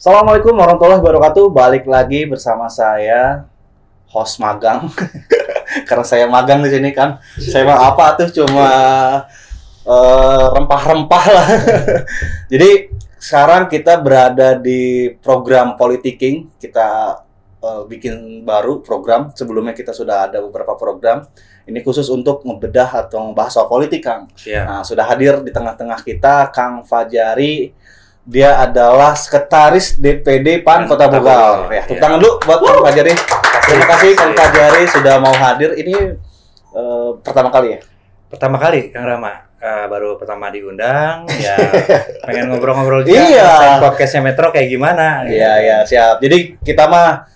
Assalamualaikum warahmatullahi wabarakatuh. Balik lagi bersama saya, host magang. Karena saya magang di sini kan. Saya mah apa tuh cuma rempah-rempah lah. Jadi sekarang kita berada di program Politiking. Kita bikin baru program. Sebelumnya kita sudah ada beberapa program. Ini khusus untuk ngebedah atau ngebahas soal politik, Kang. Yeah. Nah, sudah hadir di tengah-tengah kita Kang Fajari. Dia adalah sekretaris DPD PAN Kota Bogor. Ya, tepuk tangan dulu buat Kang Fajari. Terima kasih Kang Fajari sudah mau hadir. Ini pertama kali ya? Pertama kali, Kang Rama. Baru pertama diundang. Ya, pengen ngobrol-ngobrol juga. Iya. Podcastnya Metro kayak gimana? Iya, siap. Jadi kita mah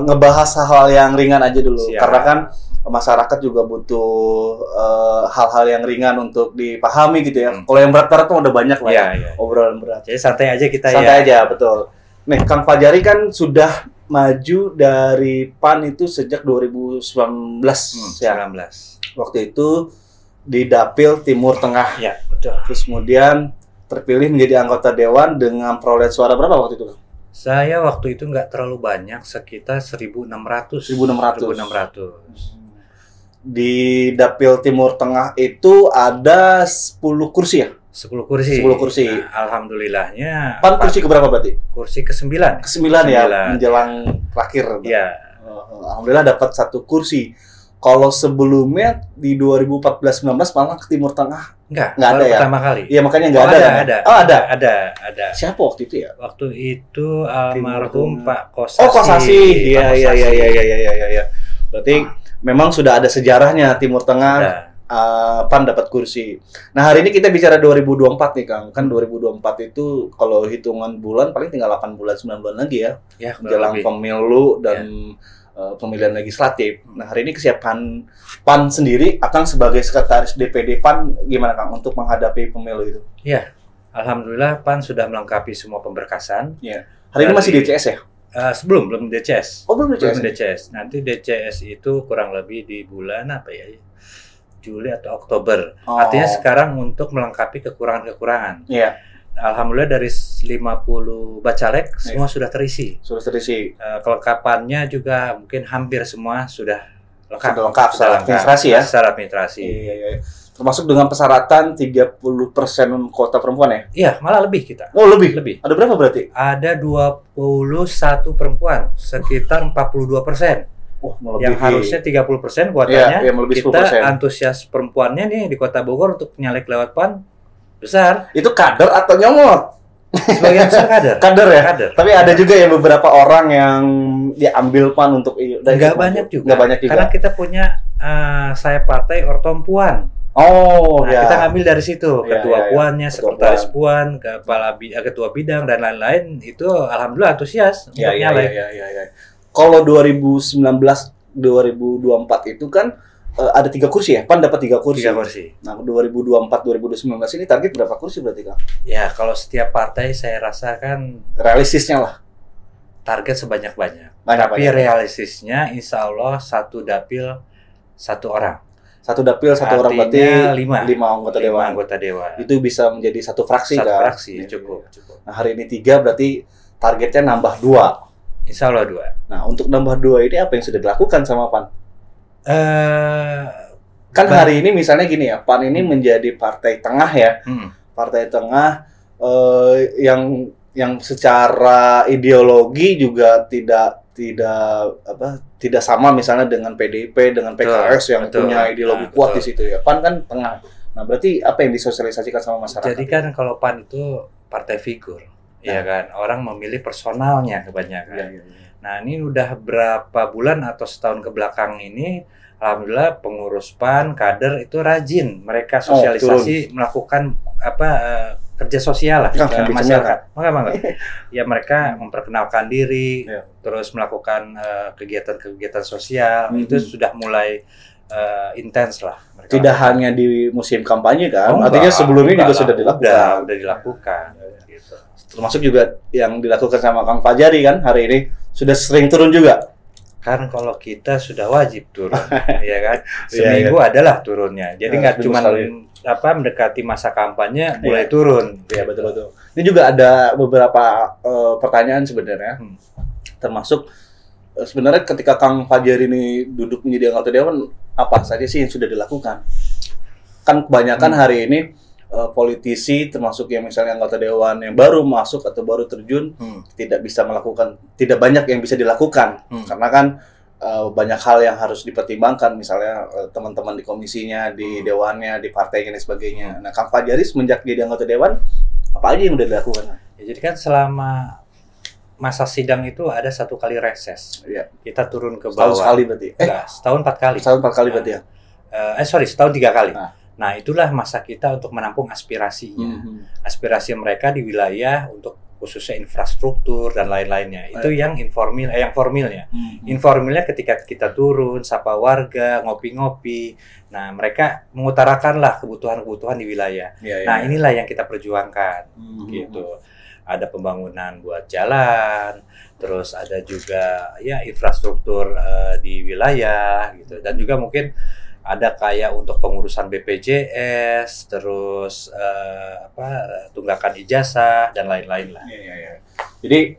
ngebahas hal-hal yang ringan aja dulu. Siap. Karena kan masyarakat juga butuh hal-hal yang ringan untuk dipahami gitu ya. Kalau yang berat-berat tuh udah banyak lah ya. Obrolan berat. Jadi santai aja kita santai aja, betul. Nih, Kang Fajari kan sudah maju dari PAN itu sejak 2019 ya. 19. Waktu itu di Dapil Timur Tengah. Ya, betul. Terus kemudian terpilih menjadi anggota dewan dengan perolehan suara berapa waktu itu? Saya waktu itu nggak terlalu banyak, sekitar 1.600. 1.600. Di Dapil Timur Tengah itu ada 10 kursi ya? 10 kursi. 10 kursi. Nah, alhamdulillahnya. PAN kursi keberapa berarti? Kursi ke-9. Ke-9 ya, menjelang terakhir. Iya. Alhamdulillah dapat 1 kursi. Kalau sebelumnya di 2014-19 malah ke Timur Tengah Nggak ada ya? Pertama kali. Iya, makanya nggak ada. Ada. Oh, ada. Ada. Siapa waktu itu ya? Waktu itu almarhum Pak Kosasi. Oh, Kosasi. Iya. Berarti memang sudah ada sejarahnya Timur Tengah. PAN dapat kursi. Nah, hari ini kita bicara 2024 nih, Kang. Kan 2024 itu kalau hitungan bulan paling tinggal 8 bulan, 9 bulan lagi ya. Ya, menjelang pemilu dan pemilihan legislatif. Nah, hari ini kesiapan PAN sendiri akan sebagai sekretaris DPD PAN gimana, Kang, untuk menghadapi pemilu itu? Ya, alhamdulillah PAN sudah melengkapi semua pemberkasan. Ya. Hari ini masih DCS ya? Belum DCS. Oh, belum DCS. Belum DCS. Nanti DCS itu kurang lebih di bulan apa ya? Juli atau Oktober. Oh. Artinya sekarang untuk melengkapi kekurangan-kekurangan. Iya. Alhamdulillah dari 50 bacalek semua sudah terisi. Sudah terisi. Kelengkapannya juga mungkin hampir semua sudah lengkap. Sudah lengkap secara administrasi ya? Secara administrasi. Iya. Termasuk dengan persyaratan 30% kota perempuan ya? Iya, malah lebih kita. Oh, lebih? Lebih. Ada berapa berarti? Ada 21 perempuan, sekitar 42%. Oh, melebihi. Yang harusnya 30% kuotanya, ya, melebihi 10%. Kita antusias perempuannya nih di Kota Bogor untuk nyalek lewat PAN besar. Itu kader atau nyomot? Sebagian besar kader. Kader ya? Kader. Tapi ada juga ya beberapa orang yang diambil PAN untuk Nggak banyak juga. Nggak banyak juga. Karena kita punya saya partai Ortompuan. Oh, nah, ya. kita ngambil dari situ. Ketua puannya, sekretaris puan, ketua bidang dan lain-lain itu alhamdulillah antusias untuk nyalek. Iya. Kalau 2019-2024 itu kan ada 3 kursi ya? PAN dapat 3 kursi. 3 kursi. Nah, 2024-2019 ini target berapa kursi berarti, Kang? Ya, kalau setiap partai saya rasakan realistisnya lah. Target sebanyak-banyak. Tapi realistisnya insya Allah 1 dapil 1 orang. 1 dapil 1 orang berarti 5 anggota dewan. Itu bisa menjadi 1 fraksi kan? 1 fraksi, cukup. Nah, hari ini 3 berarti targetnya nambah 2. Insya Allah 2. Nah, untuk nambah 2 ini apa yang sudah dilakukan sama PAN? Kan hari ini misalnya gini ya, PAN ini menjadi partai tengah ya. Partai tengah yang secara ideologi juga tidak sama misalnya dengan PDIP, dengan PKS yang punya ideologi kuat di situ ya. PAN kan tengah. Nah, berarti apa yang disosialisasikan sama masyarakat? Jadi kan kalau PAN itu partai figur. Ya kan, orang memilih personalnya kebanyakan. Ya. Nah, ini udah berapa bulan atau setahun ke belakang ini, alhamdulillah pengurus PAN, kader itu rajin. Mereka sosialisasi, melakukan kerja sosial lah ke masyarakat. Maka ya mereka memperkenalkan diri, terus melakukan kegiatan-kegiatan sosial. Itu sudah mulai intens lah. Tidak hanya di musim kampanye kan? Artinya sebelumnya juga sudah dilakukan. Udah dilakukan. Gitu. Termasuk juga yang dilakukan sama Kang Fajari kan hari ini sudah sering turun juga. Kan kalau kita sudah wajib turun, ya kan? Seminggu adalah turunnya. Jadi nggak cuma mendekati masa kampanye mulai turun. Iya, betul. Ini juga ada beberapa pertanyaan sebenarnya. Termasuk sebenarnya ketika Kang Fajar ini duduk menjadi anggota dewan, apa saja sih yang sudah dilakukan? Kan kebanyakan hari ini politisi termasuk yang misalnya anggota dewan yang baru masuk atau baru terjun tidak banyak yang bisa dilakukan karena kan banyak hal yang harus dipertimbangkan, misalnya teman-teman di komisinya, di dewannya, di partainya dan sebagainya. Nah, Kang Fajari semenjak jadi anggota dewan apa aja yang udah dilakukan? Ya, jadi kan selama masa sidang itu ada 1 kali reses. Iya. Kita turun ke bawah. Setahun sekali berarti? Setahun 4 kali. Setahun 4 kali berarti ya? Setahun 3 kali. Nah, itulah masa kita untuk menampung aspirasinya. Aspirasi mereka di wilayah untuk khususnya infrastruktur dan lain-lainnya. Itu yang formilnya. Informilnya ketika kita turun, sapa warga, ngopi-ngopi. Nah, mereka mengutarakanlah kebutuhan-kebutuhan di wilayah. Nah, inilah yang kita perjuangkan. Gitu. Ada pembangunan buat jalan, terus ada juga ya infrastruktur di wilayah gitu. Dan juga mungkin ada kayak untuk pengurusan BPJS, terus tunggakan ijazah dan lain-lain lah. Jadi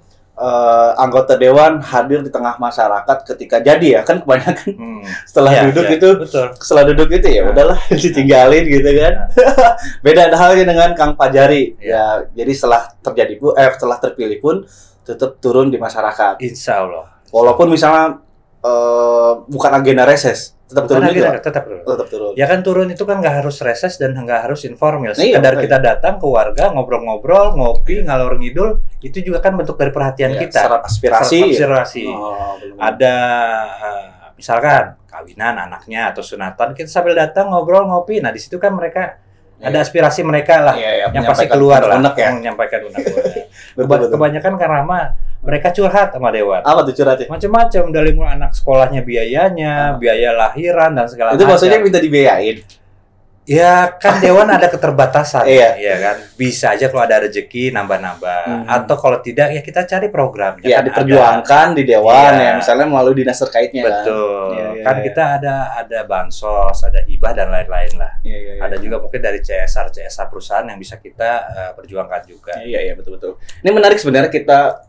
anggota dewan hadir di tengah masyarakat ketika jadi ya kan kebanyakan setelah duduk itu ya udahlah ditinggalin gitu kan. Beda halnya dengan Kang Fajari ya. Jadi setelah terpilih pun tetap turun di masyarakat. Insya Allah. Walaupun misalnya bukan agenda reses. Tetap turun. Ya kan turun itu kan nggak harus reses dan nggak harus informal. Sekedar kita datang ke warga, ngobrol-ngobrol, ngopi, ngalor ngidul, itu juga kan bentuk dari perhatian kita. Syarat aspirasi. Ada misalkan kawinan anaknya atau sunatan, kita sambil datang ngobrol, ngopi. Nah di situ kan mereka ada aspirasi mereka lah, yang pasti keluar lah, menyampaikan unek-unek. Kebanyakan karena mereka curhat sama dewan. Apa tuh curhatnya? Macam-macam, dari mulai anak sekolahnya biayanya, biaya lahiran dan segala macam. Itu maksudnya minta dibiayain? Ya kan dewan ada keterbatasan, ya kan. Bisa aja kalau ada rezeki nambah-nambah, atau kalau tidak ya kita cari program. Ya kan diperjuangkan di dewan ya, misalnya melalui dinas terkaitnya. Betul. Kan kita ada bansos, ada hibah dan lain-lain lah. Ada juga mungkin dari CSR perusahaan yang bisa kita perjuangkan juga. Iya betul. Ini menarik sebenarnya kita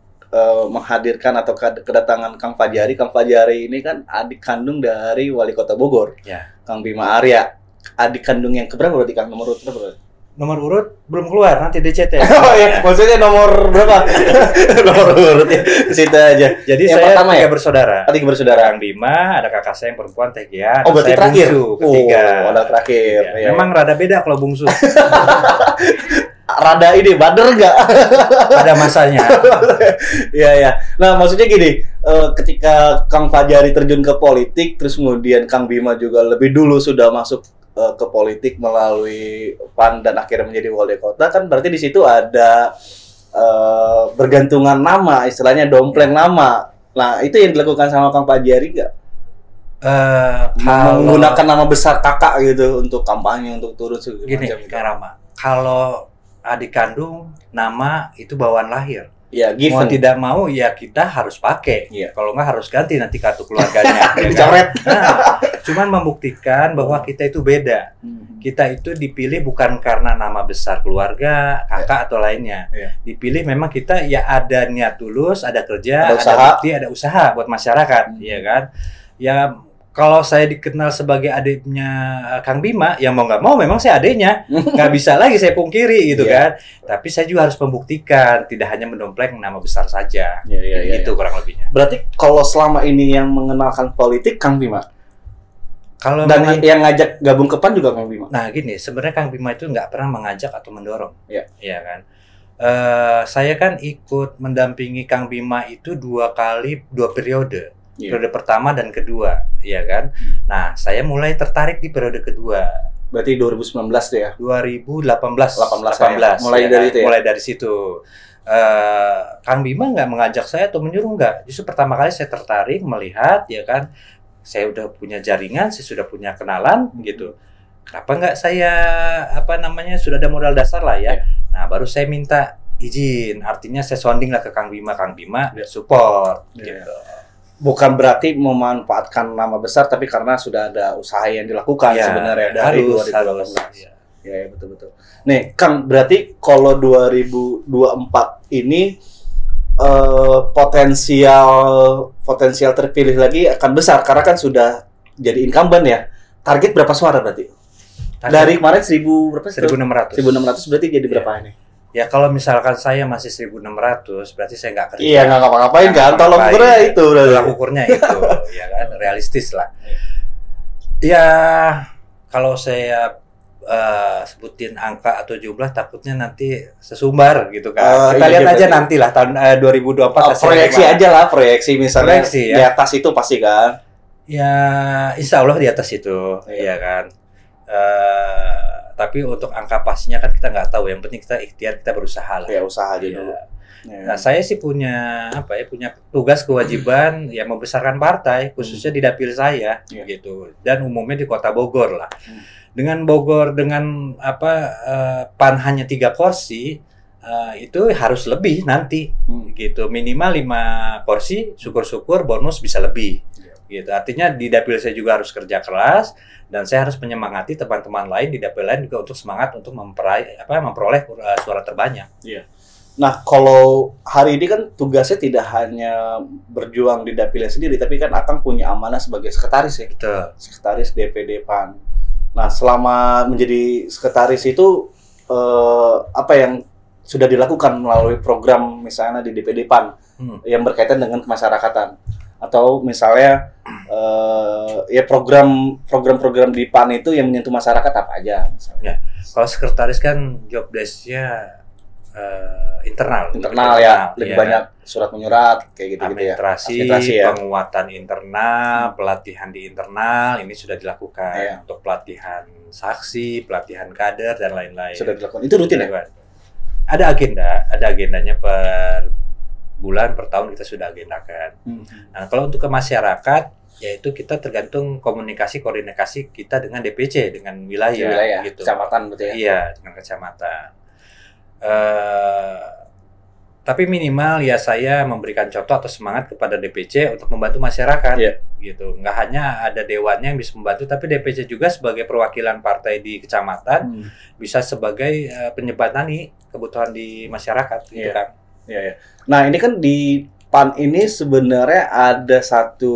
menghadirkan atau kedatangan Kang Fajari. Kang Fajari ini kan adik kandung dari Wali Kota Bogor, Kang Bima Arya. Adik kandung yang keberapa berarti Kang? Nomor urut berapa? Nomor urut belum keluar, nanti DCT. Oh ya, maksudnya nomor berapa? Nomor urut ya, situ aja. Jadi yang saya pertama bersaudara. Tiga bersaudara. Kang Bima, ada kakak saya yang perempuan Teh Gia. Oh berarti terakhir? Bungsu, ketiga. Ada terakhir. Memang rada beda kalau bungsu. Rada ini bader nggak? Ada masanya. Iya. Nah maksudnya gini, ketika Kang Fajari terjun ke politik, terus kemudian Kang Bima juga lebih dulu sudah masuk ke politik melalui PAN dan akhirnya menjadi wali kota, kan berarti di situ ada bergantungan nama, istilahnya dompleng nama. Nah itu yang dilakukan sama Kang Fajari nggak? Menggunakan nama besar kakak gitu untuk kampanye, untuk turun segala macam. Gini, Kang Rama, kalau adik kandung nama itu bawaan lahir. Ya, given. Mau tidak mau ya kita harus pakai. Kalau nggak harus ganti nanti kartu keluarganya. Dicoret. Cuman membuktikan bahwa kita itu beda. Kita itu dipilih bukan karena nama besar keluarga, kakak atau lainnya. Dipilih memang kita ya ada niat tulus, ada kerja, ada bukti, ada usaha buat masyarakat, ya kan? Ya kalau saya dikenal sebagai adiknya Kang Bima, yang mau nggak mau memang saya adiknya, nggak bisa lagi saya pungkiri gitu kan. Tapi saya juga harus membuktikan, tidak hanya mendompleng nama besar saja. Gitu kurang lebihnya. Berarti kalau selama ini yang mengenalkan politik Kang Bima, kalau dan yang ngajak gabung ke PAN juga Kang Bima. Nah gini, sebenarnya Kang Bima itu nggak pernah mengajak atau mendorong, ya kan. Saya kan ikut mendampingi Kang Bima itu 2 periode. Periode pertama dan kedua, ya kan. Nah, saya mulai tertarik di periode kedua. Berarti 2019 tuh ya? 2018. Mulai dari itu ya? Mulai dari situ. Kang Bima nggak mengajak saya atau menyuruh, nggak. Justru pertama kali saya tertarik melihat, ya kan. Saya udah punya jaringan, saya sudah punya kenalan, gitu. Kenapa nggak saya, sudah ada modal dasar lah ya. Nah, baru saya minta izin. Artinya saya sounding lah ke Kang Bima. Kang Bima support, gitu. Bukan berarti memanfaatkan nama besar, tapi karena sudah ada usaha yang dilakukan sebenarnya dari 2018. Ya, betul. Nih, Kang, berarti kalau 2024 ini potensial terpilih lagi akan besar karena kan sudah jadi incumbent ya. Target berapa suara berarti? Dari kemarin 1.600. 1.600 berarti jadi berapa ini? Ya kalau misalkan saya masih 1.600 berarti saya nggak kerja. Iya, nggak ngapa-ngapain kan. Tolong ukurnya itu. Tolak ukurnya itu, ya kan, realistis lah. Ya kalau saya sebutin angka atau jumlah takutnya nanti sesumbar gitu kan. Kita lihat aja nantilah tahun 2024. Proyeksi aja lah, proyeksi misalnya proyeksi, ya. Di atas itu pasti kan. Ya insya Allah di atas itu, ya kan. Tapi untuk angka pastinya kan kita nggak tahu. Yang penting kita ikhtiar, kita berusaha lah. Ya, usaha aja dulu. Nah, saya sih punya punya tugas kewajiban yang membesarkan partai, khususnya di dapil saya, gitu. Dan umumnya di Kota Bogor lah. Dengan Bogor dengan PAN hanya 3 kursi, itu harus lebih nanti, gitu. Minimal 5 kursi, syukur-syukur bonus bisa lebih. Gitu. Artinya di dapil saya juga harus kerja keras dan saya harus menyemangati teman-teman lain di dapil lain juga untuk semangat untuk memperoleh suara terbanyak. Iya. Nah, kalau hari ini kan tugasnya tidak hanya berjuang di dapilnya sendiri, tapi kan Akang punya amanah sebagai sekretaris ya. Betul. Sekretaris DPD PAN. Nah, selama menjadi sekretaris itu apa yang sudah dilakukan melalui program misalnya di DPD PAN yang berkaitan dengan kemasyarakatan? Atau misalnya ya program-program di PAN itu yang menyentuh masyarakat apa aja misalnya. Kalau sekretaris kan job desk-nya internal ya, lebih banyak surat menyurat kayak gitu ya. Administrasi ya. Penguatan internal, pelatihan di internal ini sudah dilakukan untuk pelatihan saksi, pelatihan kader dan lain-lain. Sudah dilakukan. Itu rutin ya? Ada agendanya per bulan, per tahun kita sudah agendakan. Nah, kalau untuk ke masyarakat, yaitu kita tergantung komunikasi koordinasi kita dengan DPC, dengan wilayah gitu. Kecamatan betul ya? Iya, dengan kecamatan. Tapi minimal ya saya memberikan contoh atau semangat kepada DPC untuk membantu masyarakat, gitu. Nggak hanya ada dewannya yang bisa membantu, tapi DPC juga sebagai perwakilan partai di kecamatan bisa sebagai penyebatani kebutuhan di masyarakat, gitu kan. Iya. Nah, ini kan di PAN ini sebenarnya ada satu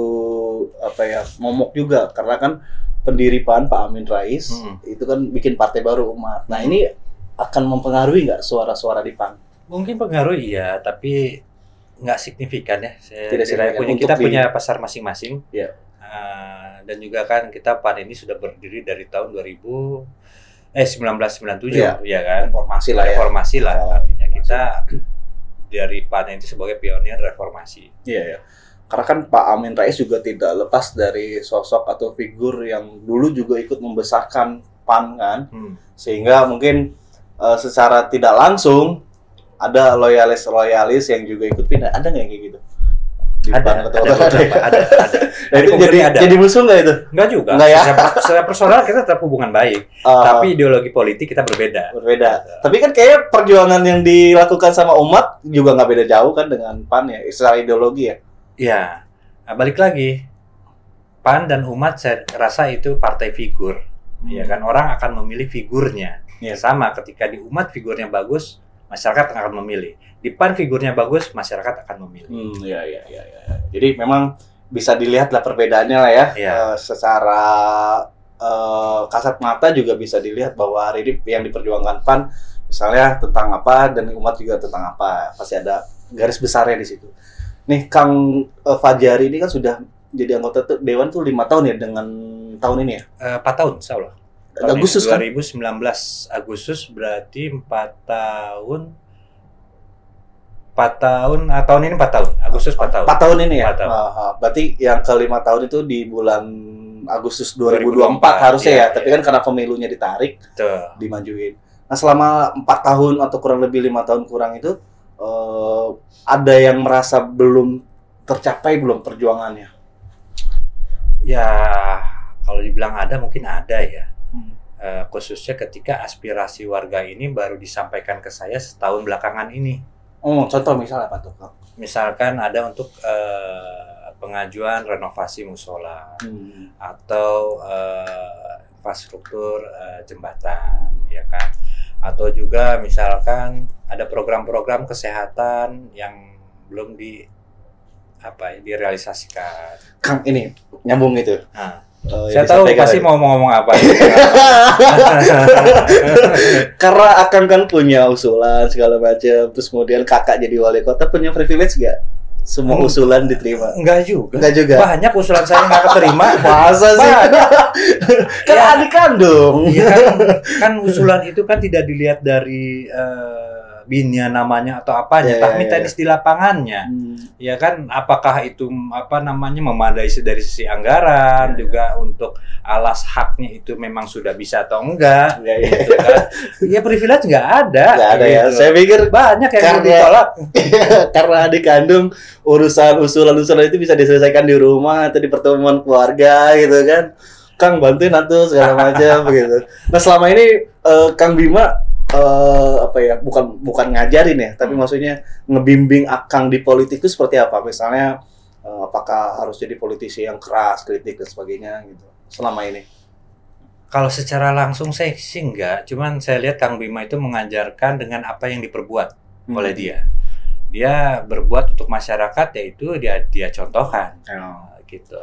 momok juga karena kan pendiri PAN Pak Amin Rais itu kan bikin partai baru Umat. Nah, ini akan mempengaruhi nggak suara-suara di PAN? Mungkin pengaruh iya, tapi nggak signifikan ya. Kita punya pasar masing-masing. Yeah. Dan juga kan kita PAN ini sudah berdiri dari tahun 1997 ya kan. Reformasi lah. Artinya kita dari PAN itu sebagai pionir reformasi. Iya. Karena kan Pak Amin Rais juga tidak lepas dari sosok atau figur yang dulu juga ikut membesarkan PAN kan. Sehingga mungkin secara tidak langsung ada loyalis yang juga ikut pindah. Ada nggak kayak gitu? Ada. Nah, itu jadi musuh nggak itu? Nggak juga. Nggak ya? Secara personal kita tetap hubungan baik. Tapi ideologi politik kita berbeda. Tapi kan kayak perjuangan yang dilakukan sama Umat juga nggak beda jauh kan dengan PAN ya, secara ideologi ya? Iya. Nah, balik lagi. PAN dan Umat saya rasa itu partai figur. Ya kan, orang akan memilih figurnya. Sama ketika di Umat figurnya bagus, masyarakat akan memilih. Di PAN figurnya bagus, masyarakat akan memilih. Iya. Jadi memang bisa dilihat lah perbedaannya lah ya. Secara kasat mata juga bisa dilihat bahwa hari ini yang diperjuangkan PAN misalnya tentang apa dan Umat juga tentang apa. Pasti ada garis besarnya di situ. Nih Kang Fajari ini kan sudah jadi anggota Dewan tuh 5 tahun ya dengan tahun ini ya? 4 tahun, insya Allah. Agustus 2019 Agustus berarti 4 tahun. 4 tahun, tahun ini 4 tahun. Agustus 4 tahun. 4 tahun ini ya? 4 tahun. Berarti yang ke-5 tahun itu di bulan Agustus 2024 harusnya ya. Tapi kan karena pemilunya ditarik, dimajuin. Nah, selama 4 tahun atau kurang lebih 5 tahun kurang itu, ada yang merasa belum tercapai belum perjuangannya? Ya, kalau dibilang ada mungkin ada ya. Khususnya ketika aspirasi warga ini baru disampaikan ke saya setahun belakangan ini. Contoh misalnya apa tuh? Misalkan ada untuk pengajuan renovasi musola atau infrastruktur jembatan, ya kan. Atau juga misalkan ada program-program kesehatan yang belum direalisasikan. Kang, ini nyambung itu. Nah, saya tahu pasti mau ngomong apa. Karena Akang kan punya usulan segala macam, terus kemudian kakak jadi wali kota, punya privilege gak? Semua usulan diterima? Enggak juga. Enggak juga. Banyak usulan saya nggak keterima. Masa sih? Kan ya, adik kandung. Ya kan usulan itu kan tidak dilihat dari binnya namanya atau apanya, tapi teknis di lapangannya. Ya kan, apakah itu memadai dari sisi anggaran, juga untuk alas haknya itu memang sudah bisa atau enggak. Gitu kan. Ya privilege nggak ada. Nggak ada gitu. Ya. Saya pikir banyak yang ditolak. Karena adik kandung, urusan usulan-usulan itu bisa diselesaikan di rumah atau di pertemuan keluarga gitu kan. Kang bantuin atuh segala macam begitu. Nah selama ini Kang Bima bukan ngajarin ya, tapi maksudnya ngebimbing Akang di politik itu seperti apa? Misalnya apakah harus jadi politisi yang keras, kritik dan sebagainya gitu selama ini? Kalau secara langsung saya sih enggak, cuman saya lihat Kang Bima itu mengajarkan dengan apa yang diperbuat oleh dia. Dia berbuat untuk masyarakat, yaitu dia contohkan gitu.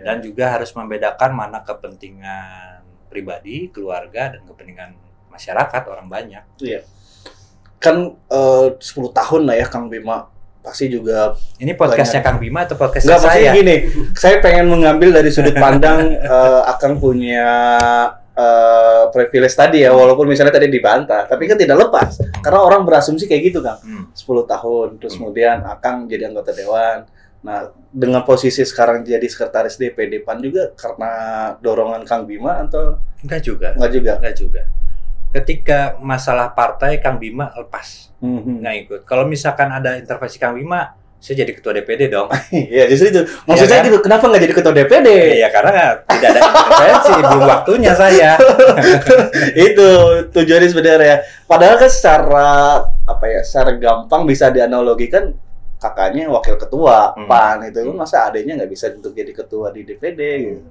Dan juga harus membedakan mana kepentingan pribadi, keluarga, dan kepentingan masyarakat, orang banyak. Iya. Kan 10 tahun lah ya Kang Bima. Pasti juga ini podcastnya Kang Bima atau podcastnya saya? Enggak, gini. Saya pengen mengambil dari sudut pandang Akang punya privilege tadi ya, walaupun misalnya tadi dibantah, tapi kan tidak lepas. Karena orang berasumsi kayak gitu Kang. 10 tahun, terus kemudian Akang jadi anggota dewan. Nah, dengan posisi sekarang jadi sekretaris DPD PAN juga karena dorongan Kang Bima atau? Enggak juga. Ketika masalah partai, Kang Bima lepas, nggak ikut. Kalau misalkan ada intervensi Kang Bima, saya jadi ketua DPD dong. Iya, justru itu. Maksud saya gitu, kenapa nggak jadi ketua DPD? Iya, karena tidak ada intervensi, belum waktunya saya. Itu tujuannya sebenarnya. Padahal kan secara gampang bisa dianalogikan kakaknya wakil ketua PAN itu, masa adanya nggak bisa untuk jadi ketua di DPD gitu.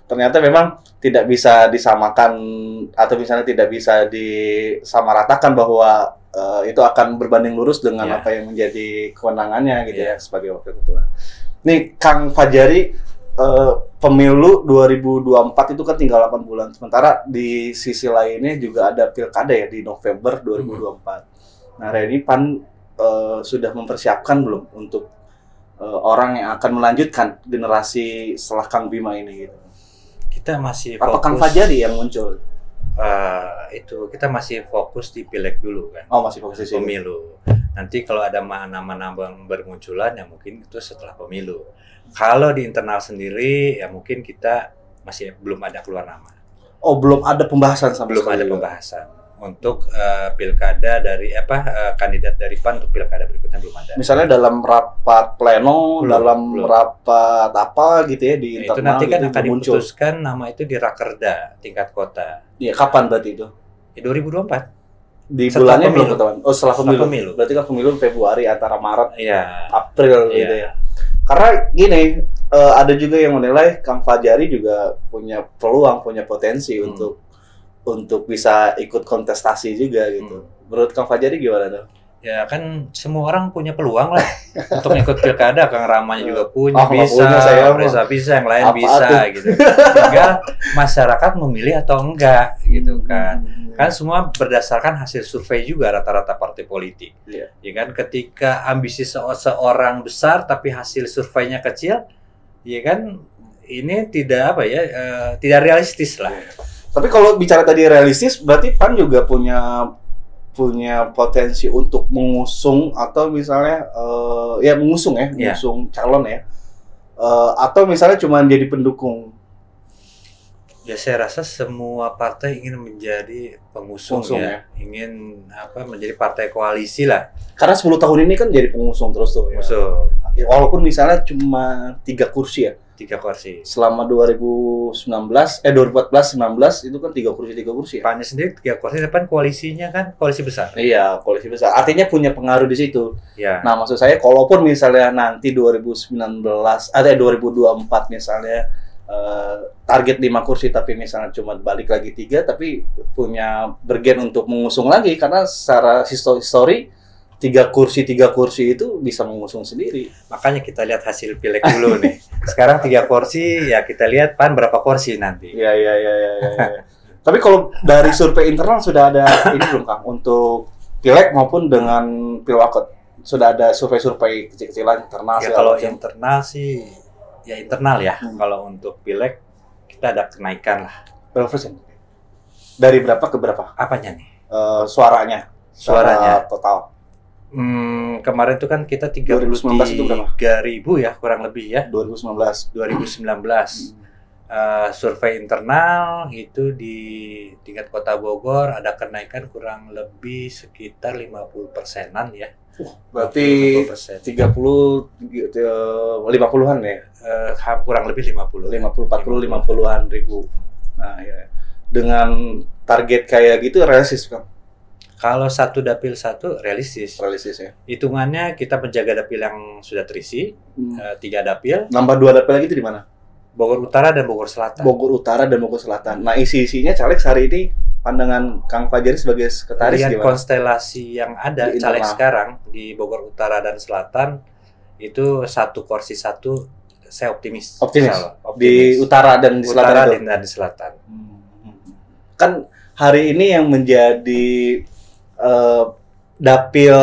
Ternyata memang tidak bisa disamakan atau misalnya tidak bisa disamaratakan bahwa itu akan berbanding lurus dengan apa yang menjadi kewenangannya gitu ya sebagai wakil ketua. Nih Kang Fajari, pemilu 2024 itu kan tinggal 8 bulan. Sementara di sisi lainnya juga ada pilkada ya di November 2024. Nah, ini PAN sudah mempersiapkan belum untuk orang yang akan melanjutkan generasi setelah Kang Bima ini gitu? Kita masih fokus. Apa Kang Fajari yang muncul? Kita masih fokus di pileg dulu kan. Oh, masih fokus di pemilu. Nanti kalau ada nama-nama bermunculan ya mungkin itu setelah pemilu. Kalau di internal sendiri ya mungkin kita masih belum ada keluar nama. Oh, belum ada pembahasan sama belum sekali. Belum ada pembahasan untuk pilkada dari kandidat dari PAN untuk pilkada berikutnya belum ada. Misalnya dalam rapat pleno, belum. Rapat apa gitu ya di internal. Itu nanti kan akan diputuskan nama itu di Rakerda tingkat kota. Iya, kapan berarti itu? Di 2024. Di bulannya belum ketahuan. Oh, setelah pemilu. Berarti kan pemilu Februari antara Maret, April gitu ya. Karena gini, ada juga yang menilai Kang Fajari juga punya peluang, punya potensi untuk bisa ikut kontestasi juga gitu. Menurut Kang Fajari gimana tuh? Ya kan semua orang punya peluang lah untuk ikut pilkada. Kang Ramanya juga punya, bisa, yang lain bisa gitu. Tinggal masyarakat memilih atau enggak gitu kan. Kan semua berdasarkan hasil survei juga rata-rata partai politik. Ya kan, ketika ambisi seorang besar tapi hasil surveinya kecil, ya kan ini tidak tidak realistis lah. Tapi kalau bicara tadi realistis, berarti PAN juga punya potensi untuk mengusung atau misalnya mengusung calon ya, atau misalnya cuma jadi pendukung. Ya saya rasa semua partai ingin menjadi pengusung ya, ingin menjadi partai koalisi lah. Karena 10 tahun ini kan jadi pengusung terus tuh. Pengusung. Ya. Walaupun misalnya cuma 3 kursi ya. 3 kursi. Selama 2014, 2019 itu kan 3 kursi ya. PAN sendiri 3 kursi, depan koalisinya kan koalisi besar. Iya, koalisi besar. Artinya punya pengaruh di situ. Ya. Nah, maksud saya kalaupun misalnya nanti 2024 misalnya target 5 kursi tapi misalnya cuma balik lagi 3 tapi punya bergen untuk mengusung lagi karena secara histori 3 kursi itu bisa mengusung sendiri. Makanya kita lihat hasil pileg dulu nih. Sekarang 3 kursi ya kita lihat PAN berapa kursi nanti. Iya. Tapi kalau dari survei internal sudah ada ini belum Kang untuk pileg maupun dengan pilwakot? Sudah ada survei-survei kecil-kecilan internal? Ya kalau internal sih ya internal ya. Kalau untuk pileg kita ada kenaikan lah. Berapa persen? Dari berapa ke berapa? Apanya nih? Suaranya total. Kemarin itu kan kita 2019 itu berapa? 3.000 ya kurang lebih ya. 2019. Survei internal itu di tingkat Kota Bogor ada kenaikan kurang lebih sekitar 50%-an ya. Berarti 50-an ya? Kurang lebih 50-40-50-an ribu. Nah ya. Dengan target kayak gitu realistis kan? Kalau 1 dapil 1 realistis. Realistis ya. Hitungannya kita menjaga dapil yang sudah terisi, 3 dapil. Nambah 2 dapil lagi itu di mana? Bogor Utara dan Bogor Selatan. Bogor Utara dan Bogor Selatan. Nah, isi-isinya caleg hari ini pandangan Kang Fajri sebagai sekretaris lihat gimana? Konstelasi yang ada caleg sekarang di Bogor Utara dan Selatan itu 1 kursi 1 saya optimis. Di Utara dan di Selatan. Dan di Selatan. Kan hari ini yang menjadi dapil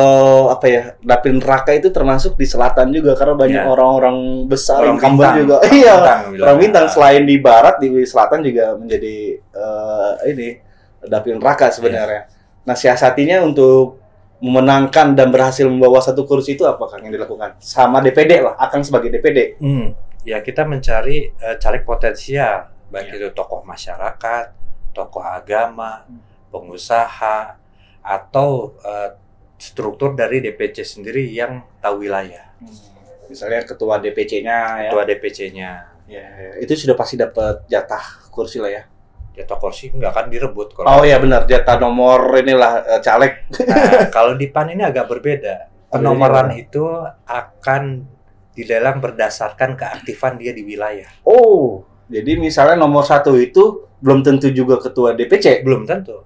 dapil neraka itu termasuk di selatan juga karena banyak orang-orang besar incumbent juga. Orang bintang selain di barat di selatan juga menjadi dapil neraka sebenarnya. Nah, siasatinya untuk memenangkan dan berhasil membawa 1 kursi itu apakah yang dilakukan? Sama DPD lah, akan sebagai DPD. Ya kita mencari caleg potensial, baik itu tokoh masyarakat, tokoh agama, pengusaha, atau struktur dari DPC sendiri yang tahu wilayah. Misalnya ketua DPC-nya ya. Ketua DPC-nya. Ya, itu sudah pasti dapat jatah kursi lah ya. Jatah kursi nggak akan direbut kalau. Oh iya benar, jatah nomor inilah caleg. Nah, kalau di PAN ini agak berbeda. Penomoran itu akan dilelang berdasarkan keaktifan dia di wilayah. Oh, jadi misalnya nomor 1 itu belum tentu juga ketua DPC? Belum tentu.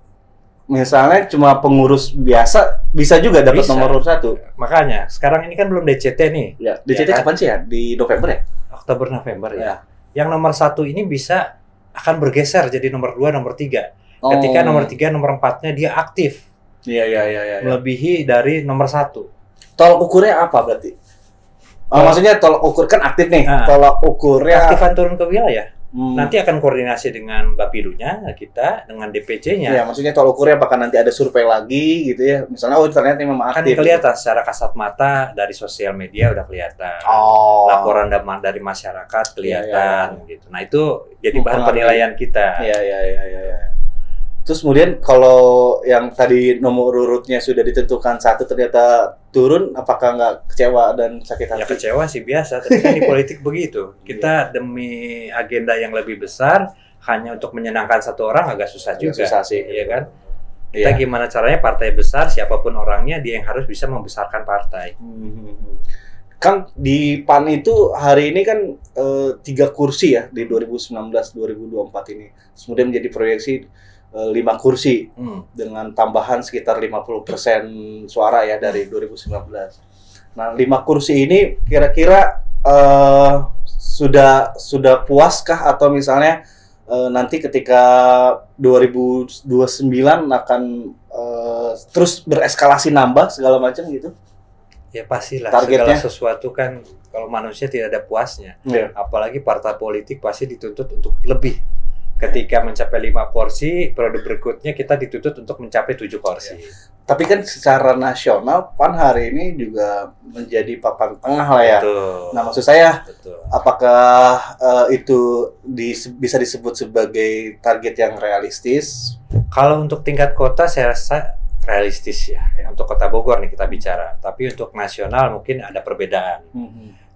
Misalnya cuma pengurus biasa bisa juga dapat nomor 1. Makanya sekarang ini kan belum DCT nih. Ya, DCT kapan sih ya? Di November ya? Oktober November ya. Yang nomor 1 ini bisa akan bergeser jadi nomor 2, nomor 3. Ketika nomor 3, nomor 4-nya dia aktif. Iya. Melebihi dari nomor 1. Tolak ukurnya apa berarti? Maksudnya tolak ukur kan aktif nih. Tolak ukurnya aktifan turun ke wilayah. Nanti akan koordinasi dengan Bapilunya kita dengan DPC-nya. Iya, maksudnya tolak ukurnya apakah nanti ada survei lagi gitu ya? Misalnya ternyata memang aktif. Kan kelihatan secara kasat mata dari sosial media udah kelihatan. Laporan dari masyarakat kelihatan gitu. Nah, itu jadi bahan penilaian kita. Iya. Terus kemudian kalau yang tadi nomor urutnya sudah ditentukan 1 ternyata turun, apakah nggak kecewa dan sakit hati? Ya kecewa sih biasa, tapi kan di politik begitu. Kita demi agenda yang lebih besar, hanya untuk menyenangkan 1 orang agak susah juga. Susah sih. Iya kan? Kita gimana caranya partai besar, siapapun orangnya, dia yang harus bisa membesarkan partai. Kang, di PAN itu hari ini kan 3 kursi ya di 2019-2024 ini. Kemudian menjadi proyeksi 5 kursi dengan tambahan sekitar 50% suara ya dari 2019. Nah, 5 kursi ini kira-kira sudah puaskah atau misalnya nanti ketika 2029 akan terus bereskalasi nambah segala macam gitu? Ya pastilah, targetnya. Segala sesuatu kan kalau manusia tidak ada puasnya. Apalagi partai politik pasti dituntut untuk lebih. Ketika mencapai 5 kursi, periode berikutnya kita dituntut untuk mencapai 7 kursi. Tapi kan secara nasional, PAN hari ini juga menjadi papan tengah lah ya. Betul. Nah, maksud saya, apakah itu bisa disebut sebagai target yang realistis? Kalau untuk tingkat kota, saya rasa realistis ya. Untuk Kota Bogor nih kita bicara. Tapi untuk nasional mungkin ada perbedaan.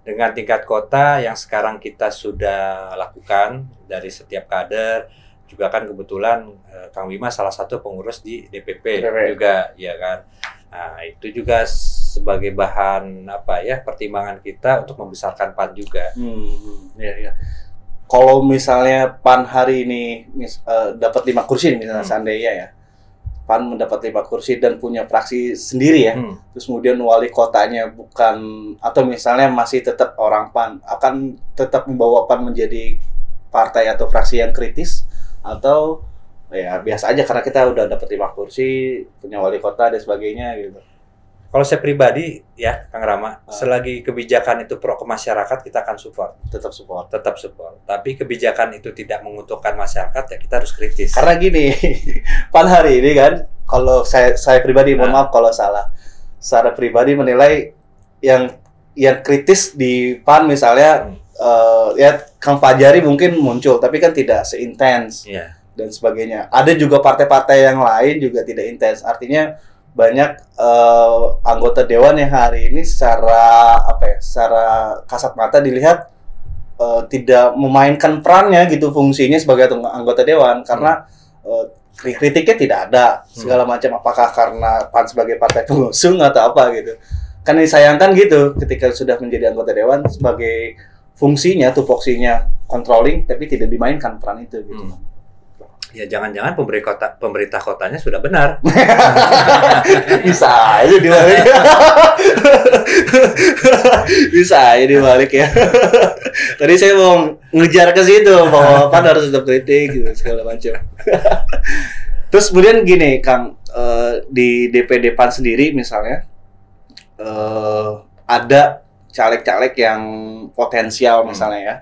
Dengan tingkat kota yang sekarang kita sudah lakukan dari setiap kader, juga kan kebetulan Kang Bima salah satu pengurus di DPP juga, ya kan. Nah, itu juga sebagai bahan pertimbangan kita untuk membesarkan PAN juga. kalau misalnya PAN hari ini dapat 5 kursi misalnya seandainya ya, PAN mendapat 5 kursi dan punya fraksi sendiri ya, terus kemudian wali kotanya bukan, atau misalnya masih tetap orang PAN, akan tetap membawa PAN menjadi partai atau fraksi yang kritis, atau ya biasa aja karena kita udah dapat 5 kursi, punya wali kota dan sebagainya gitu. Kalau saya pribadi ya, Kang Rama, selagi kebijakan itu pro ke masyarakat, kita akan support. Tetap support. Tetap support. Tapi kebijakan itu tidak menguntungkan masyarakat, ya kita harus kritis. Karena gini, PAN hari ini kan, kalau saya pribadi, mohon maaf kalau salah, secara pribadi menilai yang kritis di PAN misalnya, ya Kang Fajari mungkin muncul, tapi kan tidak seintens dan sebagainya. Ada juga partai-partai yang lain juga tidak intens. Artinya banyak anggota dewan yang hari ini secara kasat mata dilihat tidak memainkan perannya gitu, fungsinya sebagai anggota dewan, karena kritiknya tidak ada segala macam, apakah karena PAN sebagai partai pengusung atau apa gitu. Kan disayangkan gitu ketika sudah menjadi anggota dewan, sebagai fungsinya tupoksinya controlling, tapi tidak dimainkan peran itu gitu. Ya jangan-jangan pemerintah kotanya sudah benar. Bisa aja dibalik. Bisa aja dibalik ya. Tadi saya mau ngejar ke situ bahwa PAN harus tetap kritik gitu segala macam. Terus kemudian gini Kang, di DPD PAN sendiri misalnya ada caleg-caleg yang potensial misalnya ya.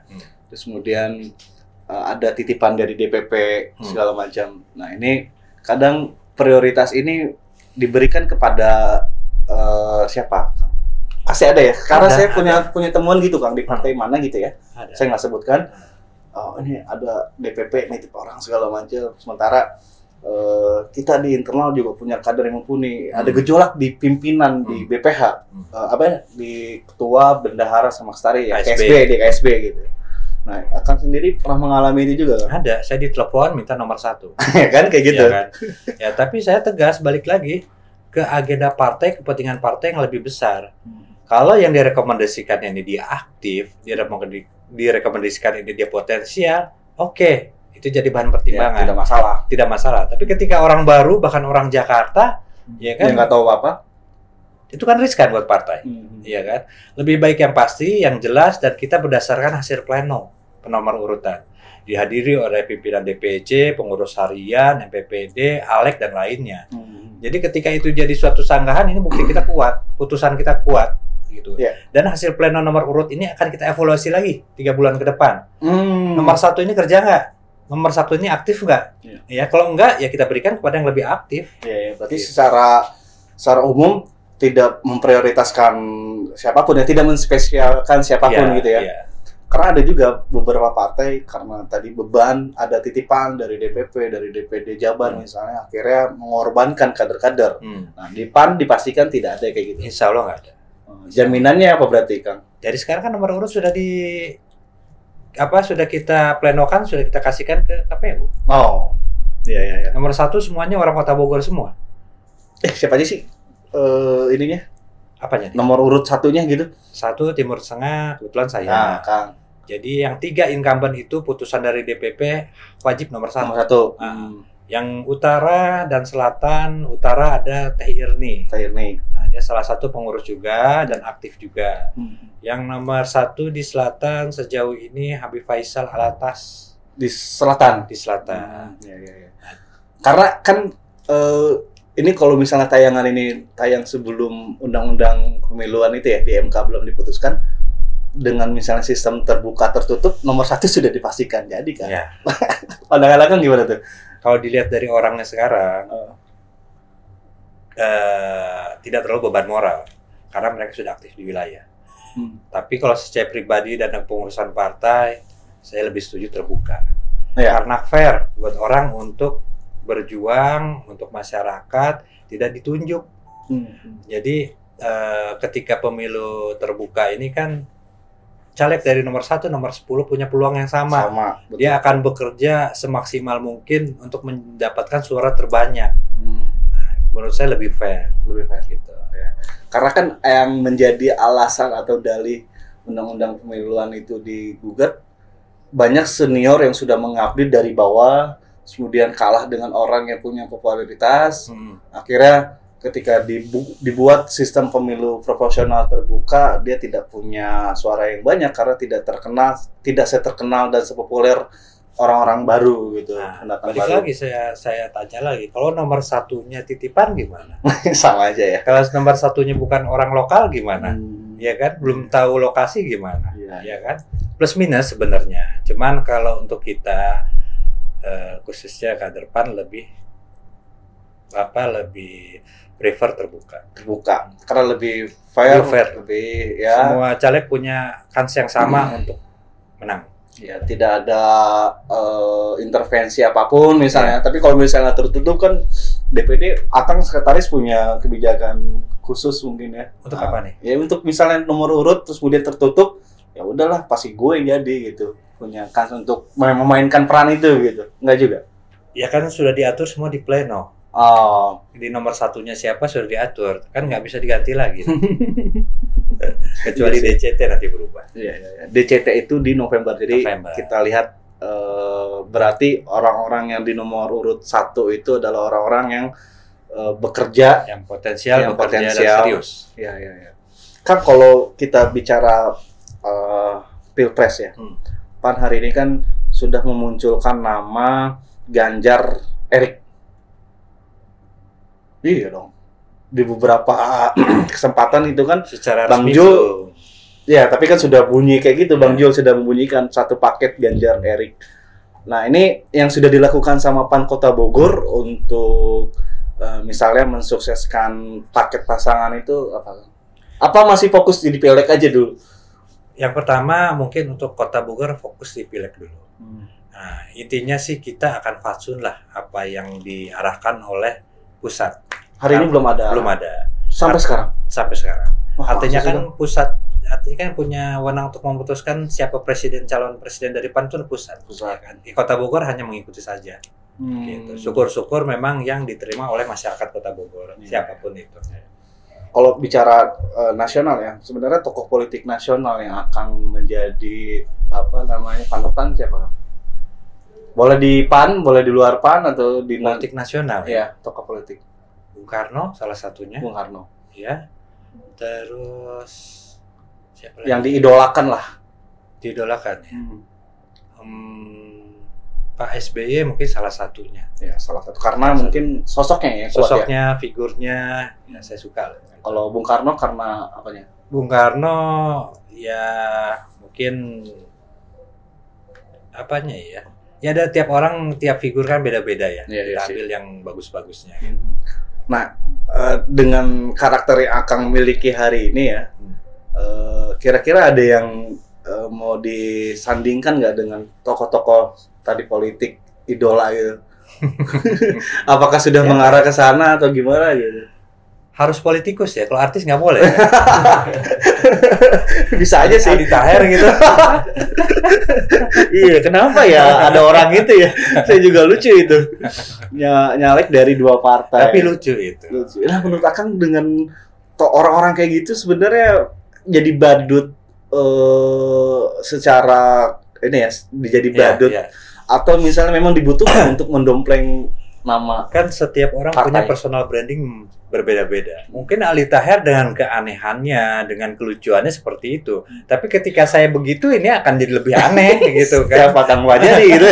Terus kemudian ada titipan dari DPP segala macam. Nah ini kadang prioritas ini diberikan kepada siapa? Pasti ada ya. Karena saya punya temuan gitu Kang di partai mana gitu ya. Ada. Saya nggak sebutkan. Oh ini ada DPP nitip orang segala macam. Sementara kita di internal juga punya kader yang mumpuni. Ada gejolak di pimpinan di BPH. Di ketua, bendahara sama sekretari ya. KSB gitu. Nah, Akang sendiri pernah mengalami itu juga kan? Ada, saya ditelepon minta nomor 1. Kan kayak gitu. Ya, kan? Ya, tapi saya tegas balik lagi ke agenda partai, kepentingan partai yang lebih besar. Kalau yang direkomendasikan ini dia aktif, direkomendasikan ini dia potensial, oke, itu jadi bahan pertimbangan. Ya, tidak masalah. Tapi ketika orang baru, bahkan orang Jakarta, ya kan? Yang nggak tahu apa, itu kan riskan buat partai, iya kan? Lebih baik yang pasti, yang jelas, dan kita berdasarkan hasil pleno penomor urutan, dihadiri oleh pimpinan DPC, pengurus harian, MPPD, ALEK dan lainnya. Jadi ketika itu jadi suatu sanggahan, ini bukti kita kuat, putusan kita kuat, gitu. Dan hasil pleno nomor urut ini akan kita evaluasi lagi 3 bulan ke depan. Nomor 1 ini kerja nggak? Nomor 1 ini aktif nggak? Ya kalau enggak, ya kita berikan kepada yang lebih aktif. Berarti secara umum tidak memprioritaskan siapapun ya, tidak menspesialkan siapapun gitu ya. Karena ada juga beberapa partai karena tadi beban, ada titipan dari DPP, dari DPD Jabar misalnya, akhirnya mengorbankan kader-kader. Nah, di PAN dipastikan tidak ada kayak gitu. Insya Allah nggak ada. Jaminannya apa berarti, Kang? Jadi sekarang kan nomor urut sudah sudah kita plenokan, sudah kita kasihkan ke KPU. Oh, iya. Nomor 1 semuanya orang Kota Bogor semua. Siapa aja sih? Ininya apanya? Nomor urut 1-nya gitu. 1 Timur Tengah, kebetulan saya. Nah, Kang. Jadi yang 3 incumbent itu putusan dari DPP wajib nomor 1. Nomor 1. Yang utara dan selatan, utara ada Teh Irni. Nah, dia salah satu pengurus juga dan aktif juga. Yang nomor 1 di selatan sejauh ini Habib Faisal Alatas. Di selatan. Iya. Karena kan ini kalau misalnya tayangan ini tayang sebelum undang-undang pemiluan itu ya, di MK belum diputuskan, dengan misalnya sistem terbuka tertutup, nomor 1 sudah dipastikan jadi kan. Ya. Pandangan Kang gimana tuh? Kalau dilihat dari orangnya sekarang, tidak terlalu beban moral karena mereka sudah aktif di wilayah. Tapi kalau secara pribadi dan pengurusan partai, saya lebih setuju terbuka. Karena fair buat orang untuk berjuang untuk masyarakat, tidak ditunjuk. Jadi ketika pemilu terbuka ini kan caleg dari nomor 1, nomor 10 punya peluang yang sama. Dia akan bekerja semaksimal mungkin untuk mendapatkan suara terbanyak. Nah, menurut saya lebih fair gitu. Karena kan yang menjadi alasan atau dalih undang-undang pemiluan itu digugat, banyak senior yang sudah mengabdi dari bawah, kemudian kalah dengan orang yang punya popularitas. Akhirnya ketika dibuat sistem pemilu proporsional terbuka, dia tidak punya suara yang banyak karena tidak seterkenal dan sepopuler orang-orang baru gitu. Nah, balik baru. Lagi saya tanya lagi, kalau nomor satunya titipan gimana? Sama aja ya. Kalau nomor satunya bukan orang lokal gimana? Ya kan, belum tahu lokasi gimana? Ya kan, plus minus sebenarnya. Cuman kalau untuk kita khususnya kader PAN lebih prefer terbuka karena lebih fair. Lebih ya. Semua caleg punya kans yang sama untuk menang. Ya, tidak ada intervensi apapun misalnya. Tapi kalau misalnya tertutup kan DPD, Akang sekretaris punya kebijakan khusus mungkin ya. Untuk apa nih? Ya untuk misalnya nomor urut terus kemudian tertutup, ya udahlah pasti gue yang jadi gitu. Punya kans untuk memainkan peran itu gitu. Enggak juga? Ya kan sudah diatur semua di pleno. Oh. Di nomor satunya siapa sudah diatur. Kan nggak bisa diganti lagi. Kecuali DCT nanti berubah. Iya. DCT itu di November. Jadi kita lihat berarti orang-orang yang di nomor urut 1 itu adalah orang-orang yang bekerja, yang potensial dan serius. Iya. Kan kalau kita bicara Pilpres ya. PAN hari ini kan sudah memunculkan nama Ganjar Erik. Iya dong. Di beberapa kesempatan itu kan secara Bang Jul, ya tapi kan sudah bunyi kayak gitu, Bang Jul sudah membunyikan satu paket Ganjar Erik. Nah ini yang sudah dilakukan sama PAN Kota Bogor untuk misalnya mensukseskan paket pasangan itu apa masih fokus di pileg aja dulu? Yang pertama mungkin untuk Kota Bogor fokus di pileg dulu. Nah intinya sih kita akan fatsun lah apa yang diarahkan oleh pusat. Hari ini belum ada. Sampai sekarang. Artinya kan pusat, artinya kan punya wewenang untuk memutuskan siapa calon presiden dari PAN itu pusat. Ya kan? Di Kota Bogor hanya mengikuti saja. Gitu. Syukur-syukur memang yang diterima oleh masyarakat Kota Bogor, siapapun itu. Kalau bicara nasional ya, sebenarnya tokoh politik nasional yang akan menjadi panutan siapa? Boleh di PAN, boleh di luar PAN atau di politik nasional. Ya, tokoh politik. Bung Karno salah satunya. Bung Karno. Ya. Terus siapa lagi? Yang diidolakan lah. Diidolakan ya. Pak SBY mungkin salah satunya. Ya, salah satu. Karena mungkin sosoknya ya. Sosoknya, figurnya, ya saya suka. Kalau Bung Karno karena apanya? Bung Karno ya mungkin apanya ya? Ya ada tiap orang, tiap figur kan beda-beda ya. Kita ambil yang bagus-bagusnya. Nah, dengan karakter yang Akang miliki hari ini ya, kira-kira ada yang mau disandingkan nggak dengan tokoh-tokoh tadi politik idola gitu? Apakah sudah mengarah ke sana atau gimana gitu? Harus politikus ya, kalau artis nggak boleh. Ya? Bisa aja sih. Aldi Taher gitu. Iya, kenapa ya ada orang itu ya? Saya juga lucu itu. Nyalek dari 2 partai. Tapi lucu itu. Lucu. Nah, menurut Akang dengan orang-orang kayak gitu sebenarnya jadi badut secara ini ya, jadi badut. Yeah. Atau misalnya memang dibutuhkan untuk mendompleng nama. Kan setiap orang punya personal branding berbeda-beda. Mungkin Aldi Taher dengan keanehannya, dengan kelucuannya seperti itu. Tapi ketika saya begitu, ini akan jadi lebih aneh gitu kan. Siapa Kang Wajari gitu.